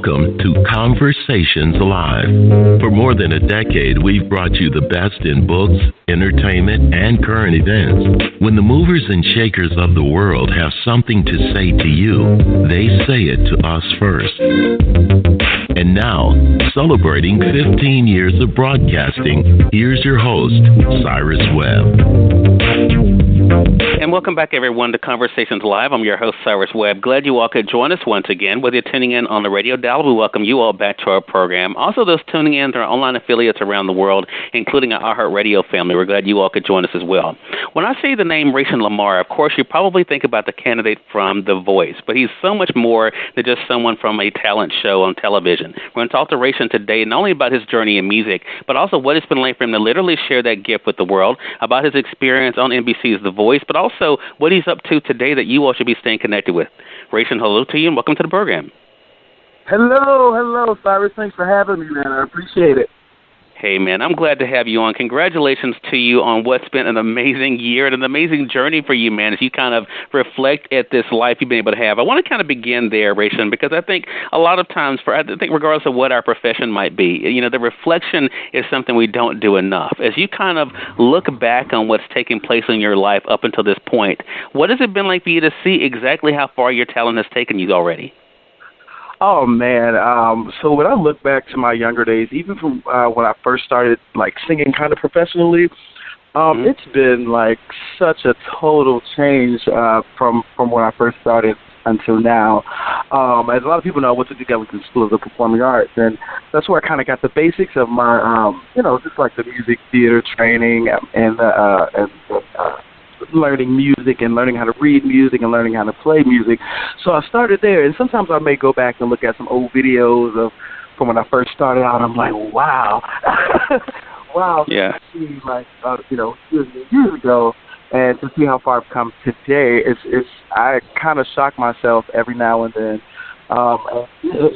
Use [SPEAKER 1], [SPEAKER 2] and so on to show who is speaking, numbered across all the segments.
[SPEAKER 1] Welcome to Conversations Live. For more than a decade, we've brought you the best in books, entertainment, and current events. When the movers and shakers of the world have something to say to you, they say it to us first. And now, celebrating 15 years of broadcasting, here's your host, Cyrus Webb.
[SPEAKER 2] And welcome back, everyone, to Conversations Live. I'm your host, Cyrus Webb. Glad you all could join us once again. Whether you're tuning in on the radio dial, we welcome you all back to our program. Also, those tuning in to our online affiliates around the world, including our iHeartRadio family, we're glad you all could join us as well. When I say the name Rayshun LaMarr, of course, you probably think about the candidate from The Voice, but he's so much more than just someone from a talent show on television. We're going to talk to Rayshun today not only about his journey in music, but also what it's been like for him to literally share that gift with the world, about his experience on NBC's The Voice, but also what he's up to today that you all should be staying connected with. Rayshun, hello to you, and welcome to the program.
[SPEAKER 3] Hello, Cyrus. Thanks for having me, man. I appreciate it.
[SPEAKER 2] Hey, man, I'm glad to have you on. Congratulations to you on what's been an amazing year and an amazing journey for you, man, as you kind of reflect at this life you've been able to have. I want to kind of begin there, Rayshun, because I think a lot of times, regardless of what our profession might be, the reflection is something we don't do enough. As you kind of look back on what's taking place in your life up until this point, what has it been like for you to see exactly how far your talent has taken you already?
[SPEAKER 3] Oh, man. So when I look back to my younger days, even from when I first started, singing kind of professionally, it's been, such a total change from when I first started until now. As a lot of people know, I went to the Ellington School of the Performing Arts, and that's where I kind of got the basics of my, just the music theater training and learning music and learning how to read music and learning how to play music. So I started there, and sometimes I may go back and look at some old videos from when I first started out. I'm like, wow. Wow.
[SPEAKER 2] Yeah.
[SPEAKER 3] Years ago, and to see how far I've come today, I kind of shock myself every now and then. You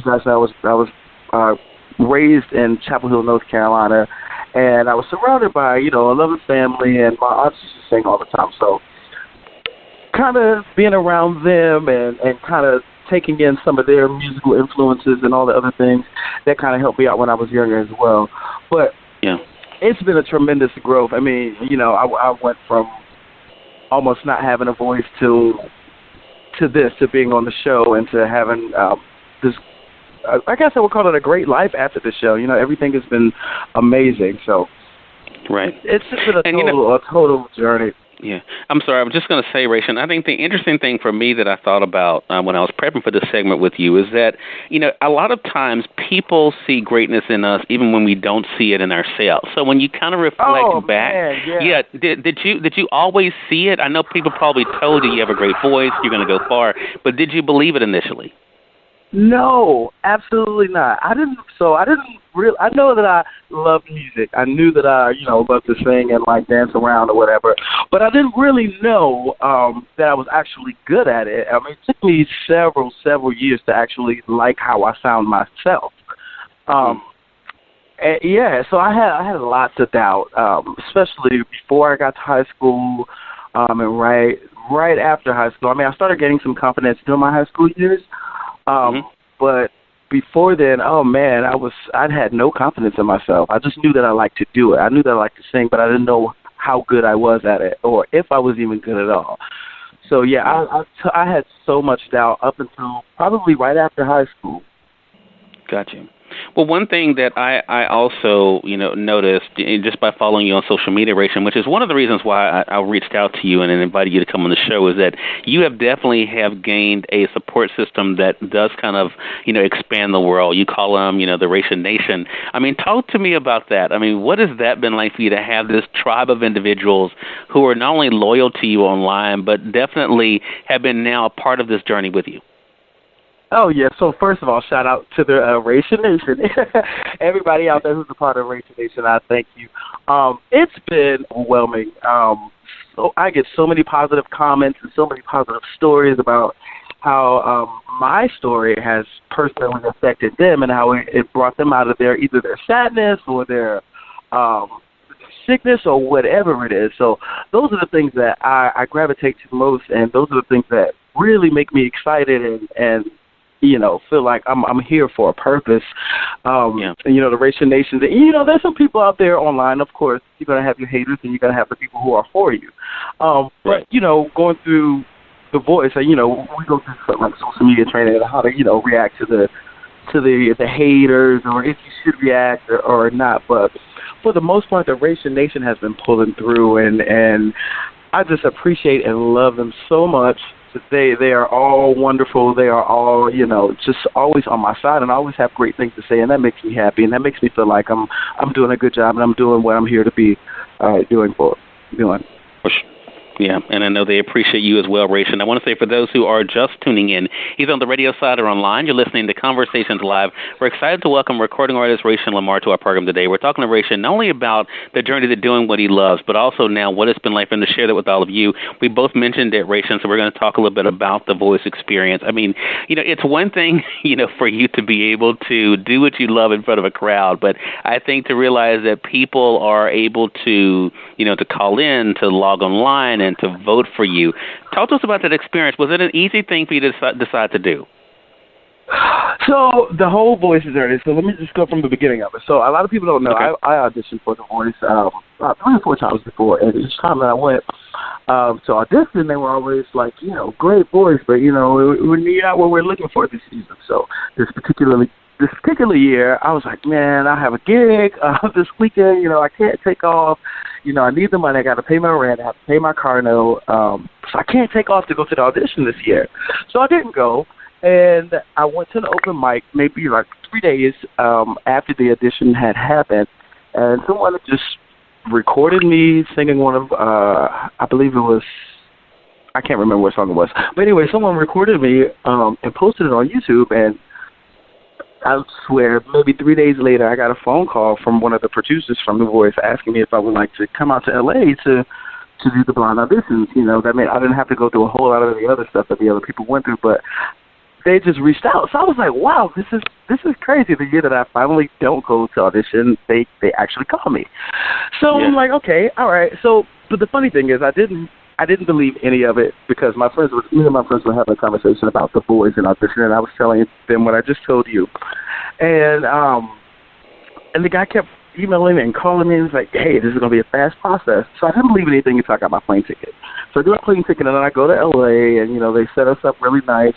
[SPEAKER 3] guys know, I was raised in Chapel Hill, North Carolina, and I was surrounded by, a loving family, and my aunts used to sing all the time. So kind of being around them and kind of taking in some of their musical influences and all the other things, that kind of helped me out when I was younger as well. But
[SPEAKER 2] yeah,
[SPEAKER 3] it's been a tremendous growth. I mean, I went from almost not having a voice to being on the show and to having this, I guess I would call it a great life after the show. Everything has been amazing. So,
[SPEAKER 2] right,
[SPEAKER 3] it's just been a total journey.
[SPEAKER 2] Yeah, I'm sorry. I was just going to say, Rayshun, I think the interesting thing for me that I thought about when I was prepping for this segment with you is that, a lot of times people see greatness in us even when we don't see it in ourselves. So when you kind of reflect back, did you always see it? I know people probably told you have a great voice, you're going to go far, but did you believe it initially?
[SPEAKER 3] No, absolutely not. I didn't really. I know that I loved music. I knew that I, loved to sing and dance around or whatever. But I didn't really know that I was actually good at it. I mean, it took me several years to actually like how I sound myself. So I had lots of doubt, especially before I got to high school, and right after high school. I mean, I started getting some confidence during my high school years. But before then, oh man, I'd had no confidence in myself. I just knew that I liked to do it. I knew that I liked to sing, but I didn't know how good I was at it or if I was even good at all. So yeah, I had so much doubt up until probably right after high school.
[SPEAKER 2] Gotcha. Well, one thing that I also, noticed just by following you on social media, Rayshun, which is one of the reasons why I reached out to you and invited you to come on the show, is that you have definitely gained a support system that does kind of, expand the world. You call them, the Rayshun Nation. I mean, talk to me about that. I mean, what has that been like for you to have this tribe of individuals who are not only loyal to you online, but definitely have been now a part of this journey with you?
[SPEAKER 3] Oh, yeah. So, first of all, shout out to the Rayshun Nation. Everybody out there who's a part of Rayshun Nation, I thank you. It's been overwhelming. So I get so many positive comments and so many positive stories about how my story has personally affected them and how it brought them out of either their sadness or their sickness or whatever it is. So those are the things that I gravitate to most, and those are the things that really make me excited and feel like I'm here for a purpose. The Rayshun Nation. There's some people out there online. Of course, you're gonna have your haters, and you're gonna have the people who are for you. But going through The Voice, we go through something like social media training and how to react to the haters, or if you should react or not. But for the most part, the Rayshun Nation has been pulling through, and I just appreciate and love them so much. They are all wonderful. They are all, just always on my side, and I always have great things to say, and that makes me happy, and that makes me feel like I'm doing a good job, and I'm doing what I'm here to be doing.
[SPEAKER 2] Yeah, and I know they appreciate you as well, Rayshun. I want to say for those who are just tuning in, either on the radio side or online, you're listening to Conversations Live. We're excited to welcome recording artist Rayshun LaMarr to our program today. We're talking to Rayshun not only about the journey to doing what he loves, but also now what it's been like for him to share that with all of you. We both mentioned it, Rayshun, so we're going to talk a little bit about the voice experience. I mean, it's one thing, for you to be able to do what you love in front of a crowd, but I think to realize that people are able to, to call in, to log online, and to vote for you. Talk to us about that experience. Was it an easy thing for you to decide to do?
[SPEAKER 3] So the whole Voice journey. So let me just go from the beginning of it. So a lot of people don't know. Okay. I auditioned for The Voice about 3 or 4 times before, and each time that I went to audition, they were always like, great voice, but we're not what we're looking for this season. So this particular year, I was like, man, I have a gig this weekend. I can't take off. I need the money. I got to pay my rent. I have to pay my car note. So I can't take off to go to the audition this year. So I didn't go. And I went to an open mic maybe like 3 days after the audition had happened. And someone just recorded me singing one of, I believe it was, I can't remember what song it was. But anyway, someone recorded me and posted it on YouTube. And I swear, maybe 3 days later, I got a phone call from one of the producers from The Voice asking me if I would like to come out to L.A. to do the blind auditions. That meant I didn't have to go through a whole lot of the other stuff that the other people went through, but they just reached out. So I was like, wow, this is crazy. The year that I finally don't go to audition, they actually call me. So I'm like, okay, all right. So, but the funny thing is, I didn't believe any of it because me and my friends were having a conversation about The Voice and audition, and I was telling them what I just told you. And the guy kept emailing and calling me and was like, hey, this is going to be a fast process. So I didn't believe anything until I got my plane ticket. So I do my plane ticket, and then I go to L.A., and, they set us up really nice.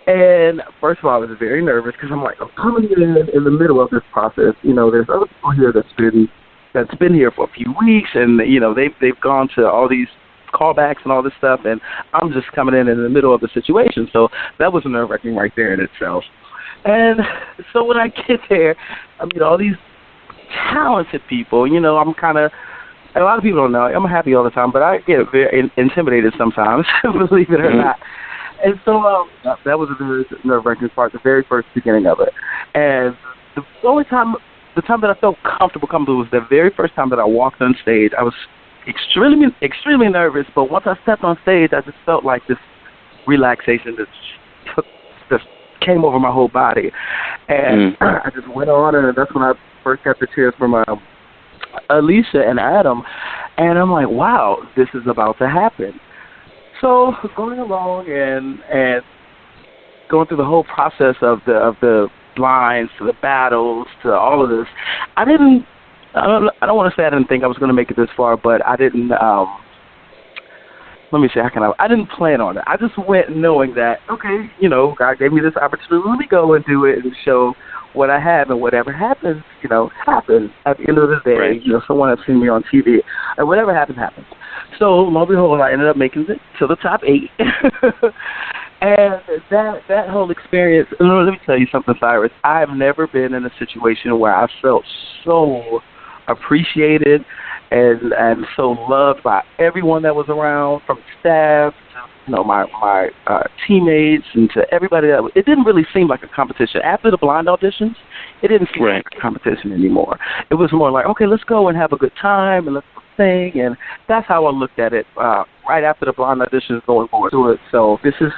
[SPEAKER 3] And first of all, I was very nervous because I'm like, I'm coming in the middle of this process. There's other people here that's been here for a few weeks, and, they've gone to all these callbacks and all this stuff, and I'm just coming in the middle of the situation. So that was nerve-wracking right there in itself. And so when I get there, I meet all these talented people. I'm kind of, a lot of people don't know, I'm happy all the time, but I get very intimidated sometimes, believe it or not. And so that was a very nerve-wracking part, the very first beginning of it. And the time that I felt comfortable was the very first time that I walked on stage. I was extremely nervous, but once I stepped on stage, I just felt like this relaxation just came over my whole body. And I just went on, and that's when I first got the cheers from Alicia and Adam. And I'm like, wow, this is about to happen. So going along and going through the whole process of the blinds to the battles to all of this, I don't want to say I didn't think I was going to make it this far, but I didn't. Let me see. I didn't plan on it. I just went knowing that, okay, God gave me this opportunity. Let me go and do it and show what I have, and whatever happens, happens. At the end of the day,
[SPEAKER 2] right.
[SPEAKER 3] Someone has seen me on TV, and whatever happens, happens. So, lo and behold, I ended up making it to the top 8. And that whole experience, let me tell you something, Cyrus. I've never been in a situation where I felt so appreciated and so loved by everyone that was around, from staff to my teammates and to everybody. It didn't really seem like a competition. After the blind auditions, it didn't seem like a competition anymore. It was more like, okay, let's go and have a good time and let's sing, and that's how I looked at it right after the blind auditions going forward to it. So this is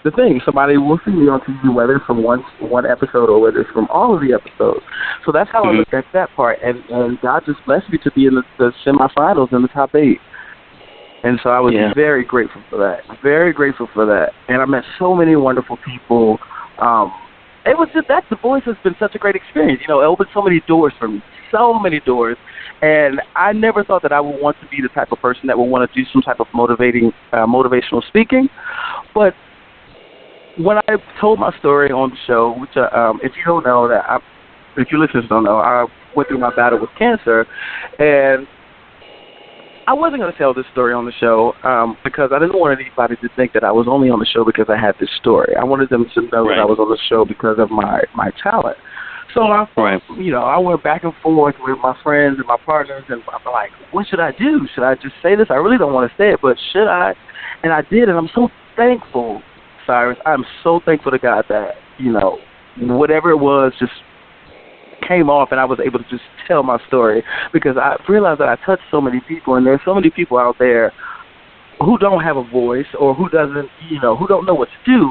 [SPEAKER 3] the thing. Somebody will see me on TV, whether it's from one episode or whether it's from all of the episodes. So that's how I looked at that part, and God just blessed me to be in the semifinals in the top 8. And so I was very grateful for that. Very grateful for that. And I met so many wonderful people It was just that The Voice has been such a great experience. It opened so many doors for me, so many doors. And I never thought that I would want to be the type of person that would want to do some type of motivational speaking. But when I told my story on the show, which if you don't know if your listeners don't know, I went through my battle with cancer, and I wasn't going to tell this story on the show because I didn't want anybody to think that I was only on the show because I had this story. I wanted them to know that I was on the show because of my talent. So I went back and forth with my friends and my partners, and I'm like, what should I do? Should I just say this? I really don't want to say it, but should I? And I did, and I'm so thankful, Cyrus. I'm so thankful to God that, whatever it was just came off and I was able to just tell my story, because I realized that I touched so many people, and there's so many people out there who don't have a voice, or who doesn't, who don't know what to do,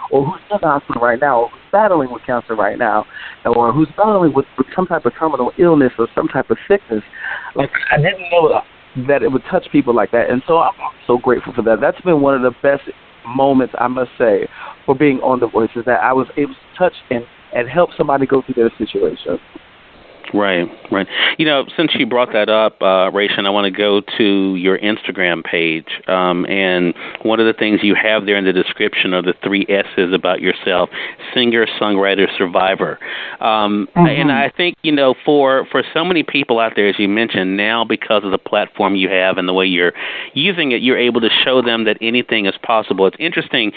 [SPEAKER 3] or who's in the hospital right now, or who's battling with cancer right now, or who's battling with some type of terminal illness or some type of sickness. Like, I didn't know that it would touch people like that, and so I'm so grateful for that. That's been one of the best moments, I must say, for being on The Voice, is that I was able to touch and help somebody go through their situation.
[SPEAKER 2] Right. Since you brought that up, Rayshun, I want to go to your Instagram page. And one of the things you have there in the description are the 3 S's about yourself: singer, songwriter, survivor. And I think, for so many people out there, as you mentioned, now because of the platform you have and the way you're using it, you're able to show them that anything is possible. It's interesting,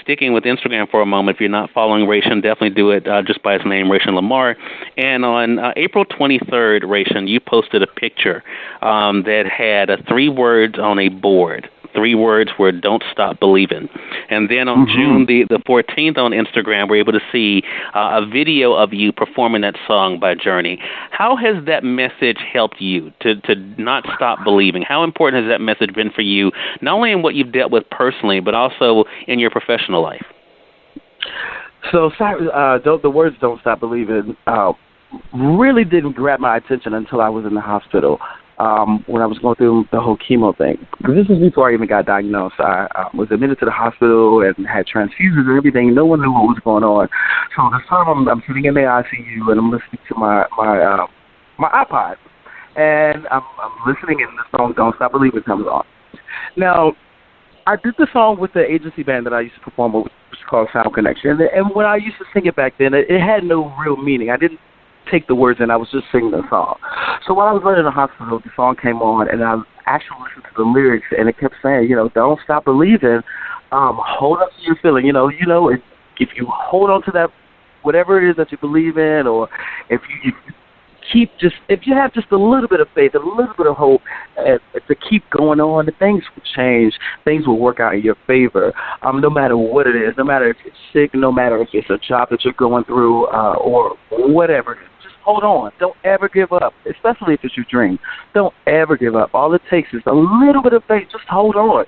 [SPEAKER 2] sticking with Instagram for a moment, if you're not following Rayshun, definitely do it just by his name, Rayshun LaMarr. And on April 23rd, Rayshun, you posted a picture that had 3 words on a board. 3 words were "Don't Stop Believing." And then on June the 14th on Instagram, we're able to see a video of you performing that song by Journey. How has that message helped you to not stop believing? How important has that message been for you, not only in what you've dealt with personally, but also in your professional life?
[SPEAKER 3] So, the words "Don't Stop Believing" really didn't grab my attention until I was in the hospital when I was going through the whole chemo thing. Because this was before I even got diagnosed. I was admitted to the hospital and had transfusions and everything. No one knew what was going on. So this time I'm sitting in the ICU and I'm listening to my iPod, and I'm listening, and the song "Don't Stop Believing" comes on. Now, I did the song with the agency band that I used to perform with, which was called Sound Connection. And when I used to sing it back then, it had no real meaning. I didn't take the words in. I was just singing the song. So while I was in the hospital, the song came on, and I actually listened to the lyrics, and it kept saying, "Don't stop believing. Hold up to your feeling. If you hold on to that, whatever it is that you believe in, or if you have just a little bit of faith, a little bit of hope, to keep going on, things will change. Things will work out in your favor. No matter what it is, no matter if you're sick, no matter if it's a job that you're going through, or whatever it is. Just hold on. Don't ever give up, especially if it's your dream. Don't ever give up. All it takes is a little bit of faith. Just hold on.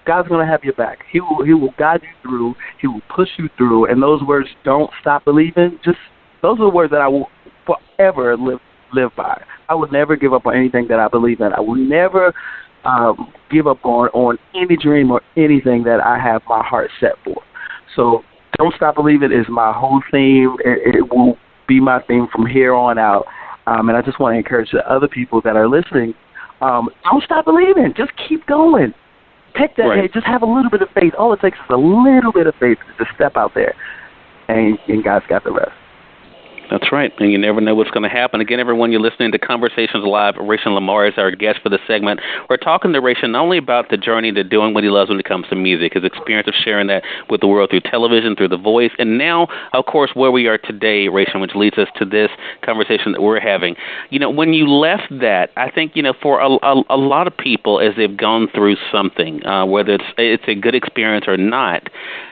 [SPEAKER 3] God's going to have your back. He will guide you through. He will push you through. And those words, "Don't stop believing," those are the words that I will forever live by. I would never give up on anything that I believe in. I will never give up on any dream or anything that I have my heart set for. So "Don't Stop Believing" is my whole theme. It will be my theme from here on out. And I just want to encourage the other people that are listening, don't stop believing. Just keep going. Take that head. Just have a little bit of faith. All it takes is a little bit of faith to step out there, and God's got the rest.
[SPEAKER 2] That's right, and you never know what's going to happen. Again, everyone, you're listening to Conversations Live. Rayshun LaMarr is our guest for the segment. We're talking to Rayshun not only about the journey to doing what he loves when it comes to music, his experience of sharing that with the world through television, through The Voice, and now, of course, where we are today, Rayshun, which leads us to this conversation that we're having. When you left that, I think, for a lot of people, as they've gone through something, whether it's a good experience or not,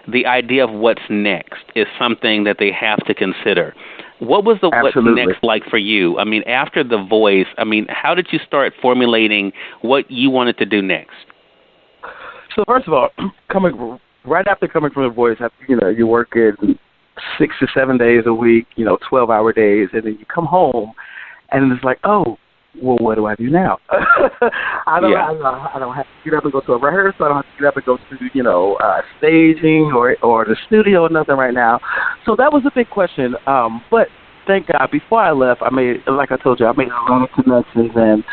[SPEAKER 2] the idea of what's next is something that they have to consider. What was the what's next like for you? I mean, after The Voice, how did you start formulating what you wanted to do next?
[SPEAKER 3] So first of all, right after coming from The Voice, you work in 6 to 7 days a week, 12-hour days, and then you come home, and it's like, oh, well, what do I do now? I don't have to get up and go to a rehearsal. I don't have to get up and go to, staging or the studio or nothing right now. So that was a big question. But thank God, before I left, like I told you, I made a lot of connections. And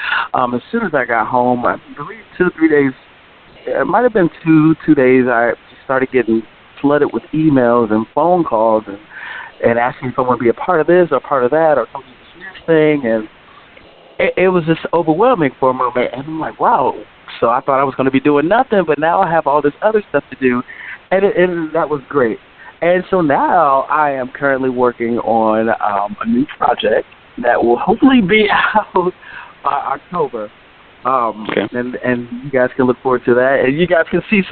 [SPEAKER 3] as soon as I got home, I believe 2 or 3 days, it might have been 2 days, I started getting flooded with emails and phone calls and asking if I want to be a part of this or part of that or come to this new thing. And it was just overwhelming for a moment. And I'm like, wow. So I thought I was going to be doing nothing, but now I have all this other stuff to do. And that was great. And so now I am currently working on a new project that will hopefully be out by October.
[SPEAKER 2] Okay.
[SPEAKER 3] And you guys can look forward to that. And you guys can see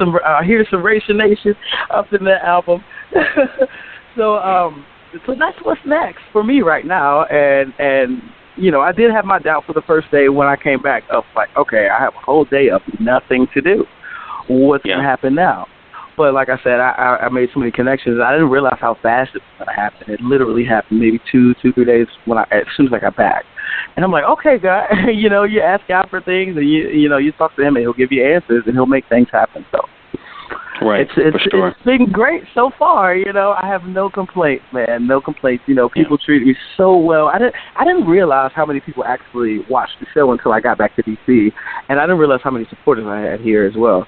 [SPEAKER 3] hear some Rayshun Nation up in that album. So that's what's next for me right now. And you know, I did have my doubt for the first day when I came back of like, okay, I have a whole day of nothing to do. What's going to happen now? But like I said, I made so many connections. I didn't realize how fast it was going to happen. It literally happened maybe 2, 3 days as soon as I got back. And I'm like, okay, God, you know, you ask God for things, and you know, you talk to Him, and He'll give you answers, and He'll make things happen. So,
[SPEAKER 2] right,
[SPEAKER 3] it's been great so far. You know, I have no complaints, man, no complaints. You know, people treat me so well. I didn't realize how many people actually watched the show until I got back to DC, and I didn't realize how many supporters I had here as well.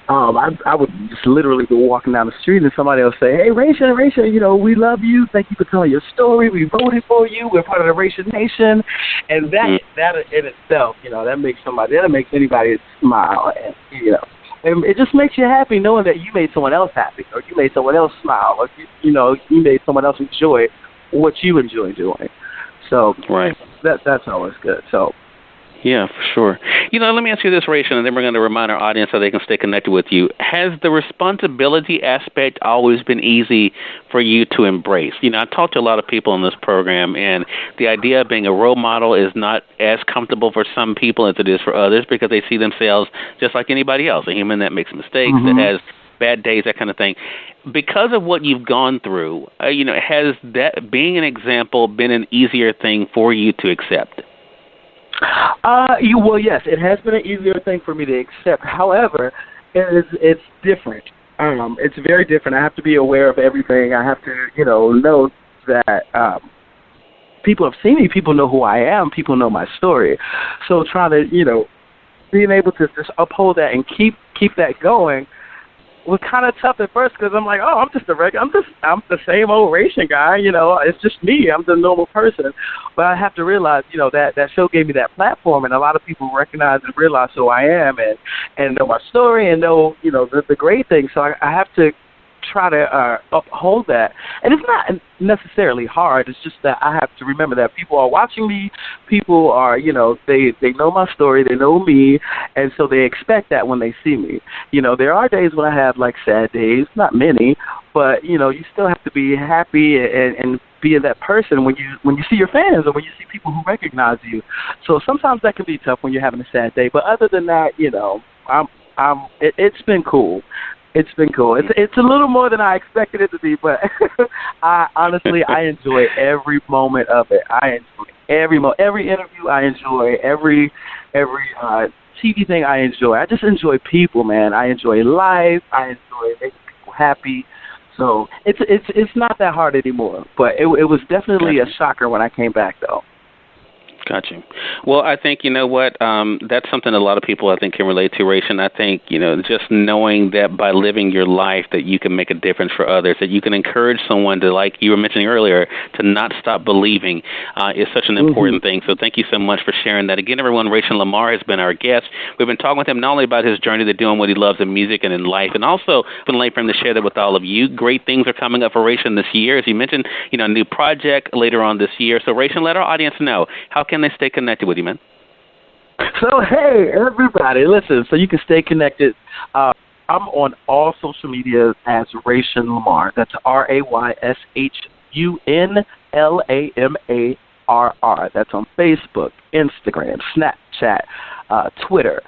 [SPEAKER 3] I would just literally go walking down the street and somebody will say, hey, Rayshun, you know, we love you. Thank you for telling your story. We voted for you. We're part of the Rayshun Nation. And that in itself, you know, that makes anybody smile. And, you know, and it just makes you happy knowing that you made someone else happy or you made someone else smile or, you know, you made someone else enjoy what you enjoy doing. So that's always good. So.
[SPEAKER 2] Yeah, for sure. You know, let me ask you this, Rayshun, and then we're going to remind our audience so they can stay connected with you. Has the responsibility aspect always been easy for you to embrace? You know, I talk to a lot of people in this program, and the idea of being a role model is not as comfortable for some people as it is for others because they see themselves just like anybody else, a human that makes mistakes, that has bad days, that kind of thing. Because of what you've gone through, you know, has that being an example been an easier thing for you to accept?
[SPEAKER 3] Well, yes, it has been an easier thing for me to accept. However, it's different. It's very different. I have to be aware of everything. I have to, you know that people have seen me. People know who I am. People know my story. So trying to, you know, being able to just uphold that and keep that going was kind of tough at first because I'm like, oh, I'm the same old Rayshun guy, you know, it's just me. I'm the normal person. But I have to realize, you know, that show gave me that platform, and a lot of people recognize and realize who I am and know my story and know, you know, the great things. So I have to try to uphold that. And it's not necessarily hard. It's just that I have to remember that people are watching me. People are, you know, they know my story. They know me. And so they expect that when they see me. You know, there are days when I have, like, sad days. Not many. But, you know, you still have to be happy and be that person when you see your fans or when you see people who recognize you. So sometimes that can be tough when you're having a sad day. But other than that, you know, it's been cool. It's been cool. It's a little more than I expected it to be, but I enjoy every moment of it. I enjoy every interview. I enjoy every TV thing. I enjoy. I just enjoy people, man. I enjoy life. I enjoy making people happy. So it's not that hard anymore. But it was definitely a shocker when I came back, though.
[SPEAKER 2] Gotcha. Well, I think, you know what, that's something a lot of people, I think, can relate to, Rayshun. I think, you know, just knowing that by living your life that you can make a difference for others, that you can encourage someone to, like you were mentioning earlier, to not stop believing is such an important thing. So thank you so much for sharing that. Again, everyone, Rayshun LaMarr has been our guest. We've been talking with him not only about his journey to doing what he loves in music and in life, and also been late for him to share that with all of you. Great things are coming up for Rayshun this year. As you mentioned, you know, a new project later on this year. So, Rayshun, let our audience know, how can they stay connected with you, man?
[SPEAKER 3] So, hey, everybody, listen, so you can stay connected. I'm on all social media as Rayshun LaMarr. That's RayshunLaMarr. That's on Facebook, Instagram, Snapchat, Twitter.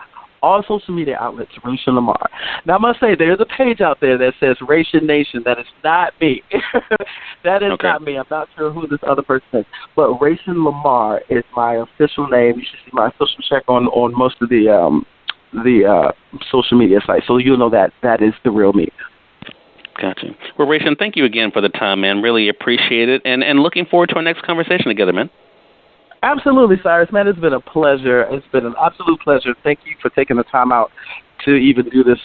[SPEAKER 3] All social media outlets, Rayshun LaMarr. Now, I must say, there's a page out there that says Rayshun Nation. That is not me. That is not me. I'm not sure who this other person is. But Rayshun LaMarr is my official name. You should see my official check on most of the social media sites. So you'll know that is the real me.
[SPEAKER 2] Gotcha. Well, Rayshun, thank you again for the time, man. Really appreciate it, and looking forward to our next conversation together, man.
[SPEAKER 3] Absolutely, Cyrus, man. It's been a pleasure. It's been an absolute pleasure. Thank you for taking the time out to even do this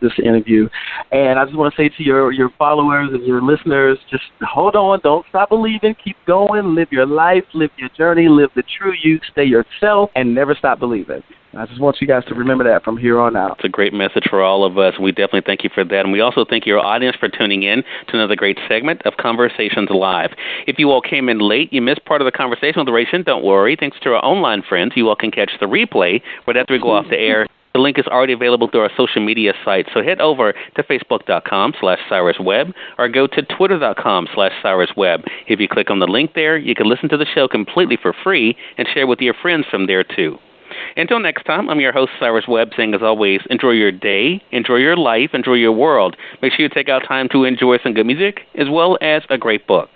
[SPEAKER 3] this interview. And I just want to say to your followers and your listeners, just hold on, don't stop believing, keep going, live your life, live your journey, live the true you, stay yourself, and never stop believing. I just want you guys to remember that from here on out.
[SPEAKER 2] It's a great message for all of us. We definitely thank you for that. And we also thank your audience for tuning in to another great segment of Conversations Live. If you all came in late, you missed part of the conversation with Rayshun, don't worry. Thanks to our online friends, you all can catch the replay right after we go off the air. The link is already available through our social media sites, so head over to Facebook.com/Cyrus Webb or go to Twitter.com/Cyrus Webb. If you click on the link there, you can listen to the show completely for free and share with your friends from there, too. Until next time, I'm your host, Cyrus Webb, saying, as always, enjoy your day, enjoy your life, enjoy your world. Make sure you take out time to enjoy some good music as well as a great book.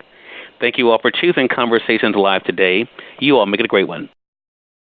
[SPEAKER 2] Thank you all for choosing Conversations Live today. You all make it a great one.